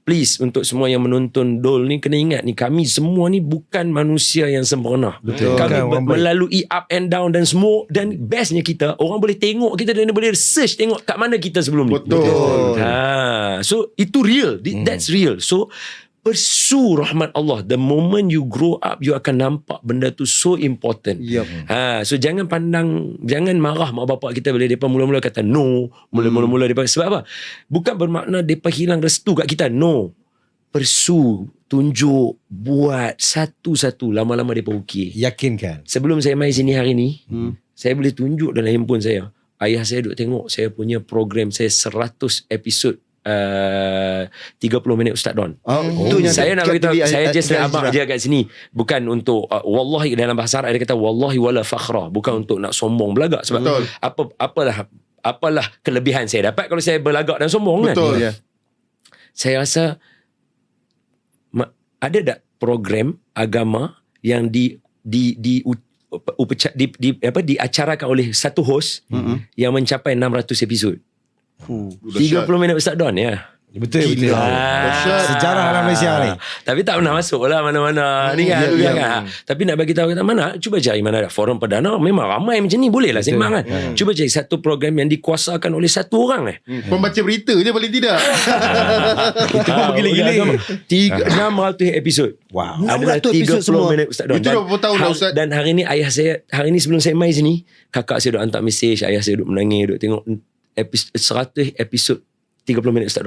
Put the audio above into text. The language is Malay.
please untuk semua yang menonton Dol ni kena ingat ni, kami semua ni bukan manusia yang sempurna. Betul. Kami Bukan, melalui up and down dan semua, dan bestnya kita orang boleh tengok kita dan boleh search tengok kat mana kita sebelum ni. Betul. So itu real. That's real. So pursue rahmat Allah. The moment you grow up, you akan nampak benda tu so important. So jangan marah mak bapak kita bila mereka mula-mula kata no, mula-mula mereka, sebab apa? Bukan bermakna mereka hilang restu kat kita. No. Pursue, tunjuk, buat satu-satu, lama-lama mereka okey. Yakinkan. Sebelum saya mai sini hari ni, saya boleh tunjuk dalam handphone saya. Ayah saya duk tengok saya punya program saya 100 episod 30 minit Ustaz Don. Itu yang Saya nak beritahu, saya just nak abang Hijrah. je kat sini, bukan untuk wallahi, dalam bahasa Arab dia kata wallahi wala fakhra, bukan untuk nak sombong belagak, sebab Betul. apalah kelebihan saya dapat kalau saya berlagak dan sombong. Betul. Kan. Saya rasa ada tak program agama yang diacarakan oleh satu host yang mencapai 600 episod. 30 minit Ustaz Don ya. Betul. Dahsyat. Sejarah dalam Malaysia ni. Tapi tak pernah masuk lah mana-mana ni kan. Tapi nak bagi tahu kata mana, cuba cari mana ada forum perdana. Memang ramai macam ni, boleh lah sembang kan. Cuba cari satu program yang dikuasakan oleh satu orang. Pembaca berita je paling tidak. Itu pun bergila-gila. 600 episod. Wow. Adalah 600 episod 30 semua. minit Ustaz Don. Itu dah berapa tahun dah, Ustaz? Dan hari ni ayah saya, hari ni sebelum saya mai sini, kakak saya duk hantar mesej, ayah saya duk menangis, duk tengok 100 episod 30 minit Ustaz Don.